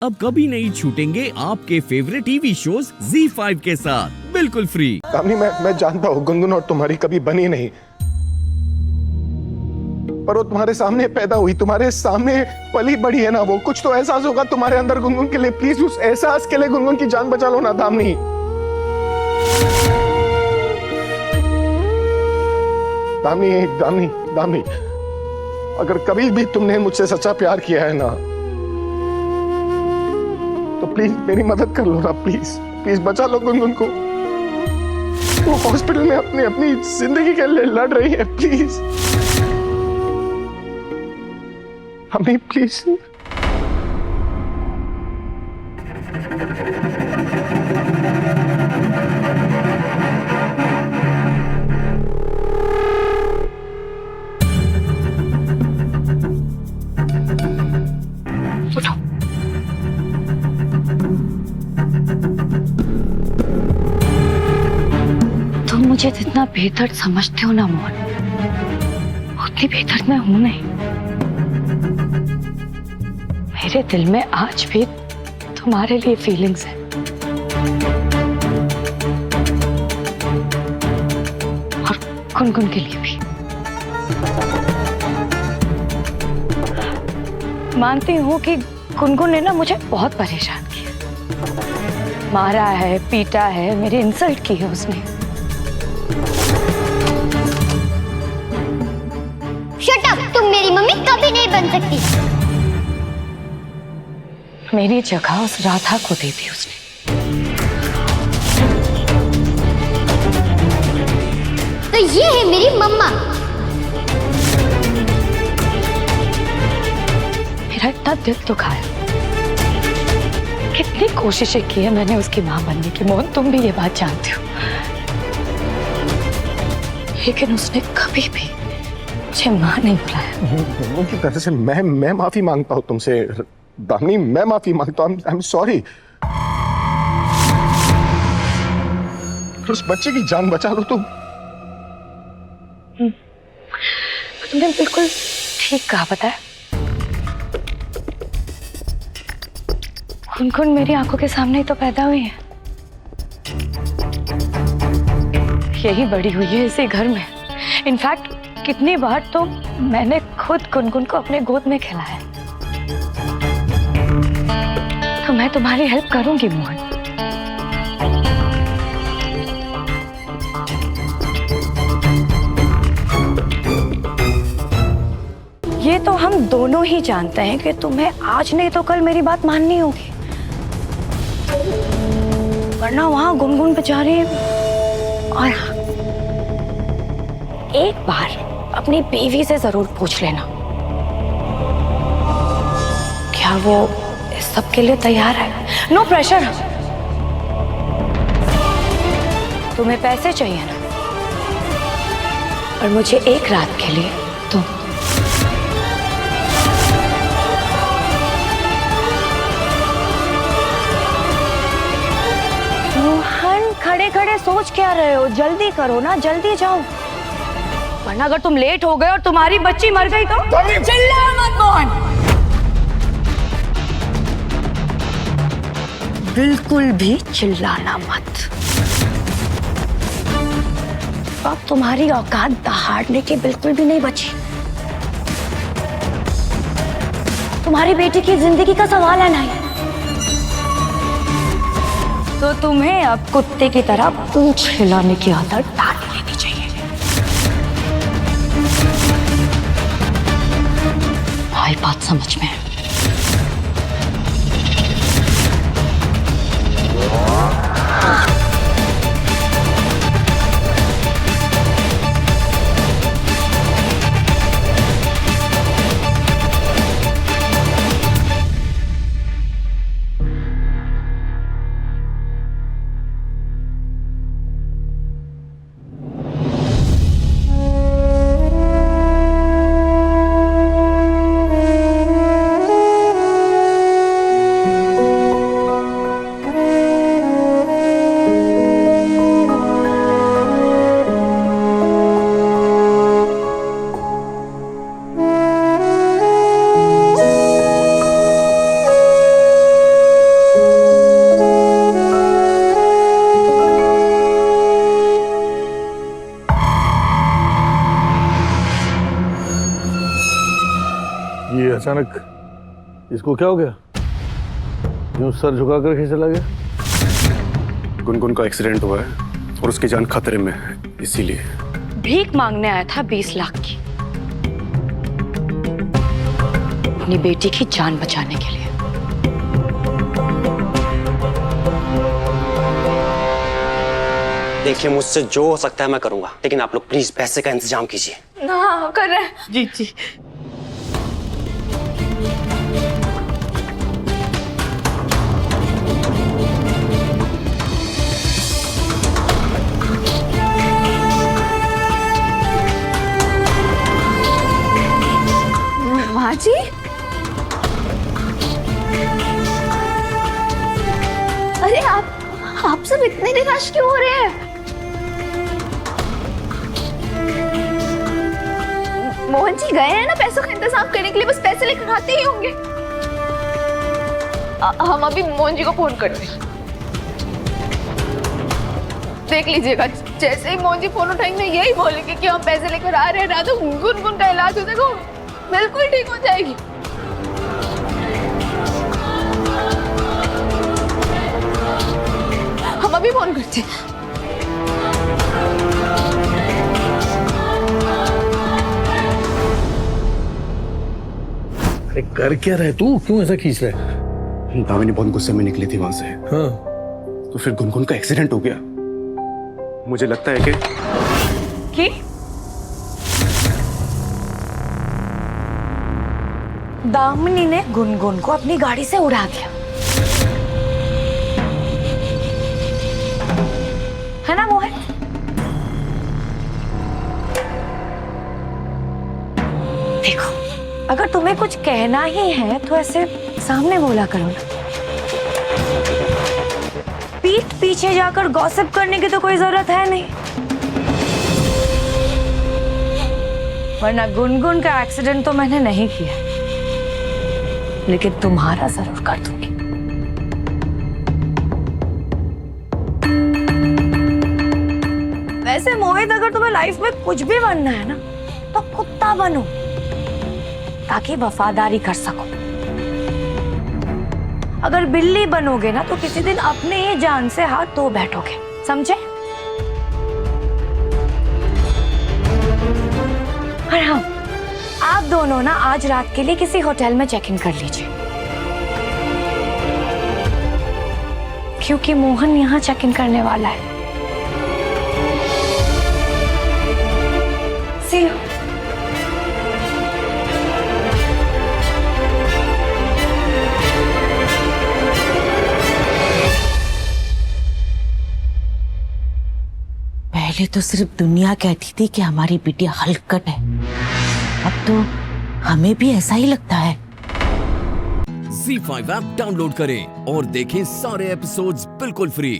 अब कभी नहीं छूटेंगे आपके फेवरेट टीवी शोज ZEE5 के साथ बिल्कुल फ्री। दामिनी, मैं जानता हूँ गुनगुन और तुम्हारी कभी बनी नहीं, पर वो तुम्हारे सामने पैदा हुई, तुम्हारे सामने पली बड़ी है ना। वो कुछ तो एहसास होगा तुम्हारे अंदर गुनगुन के लिए। प्लीज उस एहसास के लिए गुनगुन की जान बचा लो ना दामिनी। दामिनी दामिनी दामिनी, अगर कभी भी तुमने मुझसे सच्चा प्यार किया है ना, तो प्लीज मेरी मदद कर लो ना। प्लीज प्लीज बचा लो गुनगुन को। वो हॉस्पिटल में अपनी जिंदगी के लिए लड़ रही है। प्लीज हमें प्लीज। तुम मुझे जितना बेहतर समझते हो ना मोहन, उतनी बेहतर मैं हूं नहीं। मेरे दिल में आज भी तुम्हारे लिए फीलिंग्स है, और गुनगुन के लिए भी। मानती हूं कि गुनगुन ने ना मुझे बहुत परेशान किया, मारा है, पीटा है, मेरी इंसल्ट की है उसने। शट अप, तुम मेरी मम्मी कभी नहीं बन सकती। मेरी जगह उस राधा को दे दी उसने। तो ये है मेरी मम्मा। मेरा इतना दिल दुखा है, कितनी कोशिशें की है मैंने उसकी मां बनने की। मोहन, तुम भी ये बात जानते हो, लेकिन उसने कभी भी मुझे मां नहीं बुलाया। उनकी तरफ से मैं माफी मांगता हूँ तुमसे दामिनी, मैं माफी मांगता हूँ। I am sorry. उस बच्चे की जान बचा लो तुम। तुमने बिल्कुल ठीक कहा, पता है गुनगुन मेरी आंखों के सामने ही तो पैदा हुई है, यही बड़ी हुई है इसी घर में। इनफैक्ट कितनी बार तो मैंने खुद गुनगुन को अपने गोद में खिलाया। तो मैं तुम्हारी हेल्प करूंगी मोहन। ये तो हम दोनों ही जानते हैं कि तुम्हें आज नहीं तो कल मेरी बात माननी होगी, वरना वहां गुनगुन बेचारी। और एक बार अपनी बीवी से जरूर पूछ लेना, क्या वो इस सब के लिए तैयार है। No pressure. तुम्हें पैसे चाहिए ना, और मुझे एक रात के लिए तुम। मोहन, खड़े खड़े सोच क्या रहे हो? जल्दी करो ना, जल्दी जाओ, वरना अगर तुम लेट हो गए और तुम्हारी बच्ची मर गई तो। चिल्ला मत मोहन, बिल्कुल भी चिल्लाना मत। अब तुम्हारी औकात दहाड़ने की बिल्कुल भी नहीं बची। तुम्हारी बेटी की जिंदगी का सवाल है नहीं, तो तुम्हें अब कुत्ते की तरह पूंछ हिलाने की आदत डाल लेनी चाहिए। आई बात समझ में? अचानक इसको क्या हो गया? यूं सर झुका करके चला गया। गुनगुन का एक्सीडेंट हुआ है और उसकी जान खतरे में है, इसीलिए। भीख मांगने आया था 20 लाख की, अपनी बेटी की जान बचाने के लिए। देखिए, मुझसे जो हो सकता है मैं करूंगा, लेकिन आप लोग प्लीज पैसे का इंतजाम कीजिए। हाँ, कर रहे हैं। जी जी। माँ जी, अरे आप सब इतने निराश क्यों हो रहे हैं? मोहन जी गए हैं ना पैसों का इंतजाम करने के लिए, बस पैसे लेकर आते ही होंगे। हम अभी मोहन जी को फोन करते हैं। देख लीजिएगा, जैसे ही मोहन जी फोन उठाएंगे यही बोलेंगे कि हम पैसे लेकर आ रहे हैं ना, तो गुनगुन का इलाज हो जाएगा, बिल्कुल ठीक हो जाएगी। हम अभी फोन करते हैं। अरे कर क्या रहे तू? क्यों ऐसा खींच रहा है? दामिनी बहुत गुस्से में निकली थी वहां से, हाँ। तो फिर गुनगुन का एक्सीडेंट हो गया। मुझे लगता है कि दामिनी ने गुनगुन को अपनी गाड़ी से उड़ा दिया, है ना मोहन? देखो, अगर तुम्हें कुछ कहना ही है तो ऐसे सामने बोला करो ना। पीठ पीछे जाकर गॉसिप करने की तो कोई जरूरत है नहीं, वरना गुनगुन का एक्सीडेंट तो मैंने नहीं किया, लेकिन तुम्हारा जरूर कर दूंगी। वैसे मोहित, अगर तुम्हें लाइफ में कुछ भी बनना है ना, तो कुत्ता बनो, ताकि वफादारी कर सको। अगर बिल्ली बनोगे ना, तो किसी दिन अपने ही जान से हाथ धो बैठोगे, समझे? और हाँ, आप दोनों ना आज रात के लिए किसी होटल में चेक इन कर लीजिए, क्योंकि मोहन यहाँ चेक इन करने वाला है। See you. पहले तो सिर्फ दुनिया कहती थी कि हमारी बिटिया हलकट है, अब तो हमें भी ऐसा ही लगता है। Z5 ऐप डाउनलोड करें और देखें सारे एपिसोड्स बिल्कुल फ्री।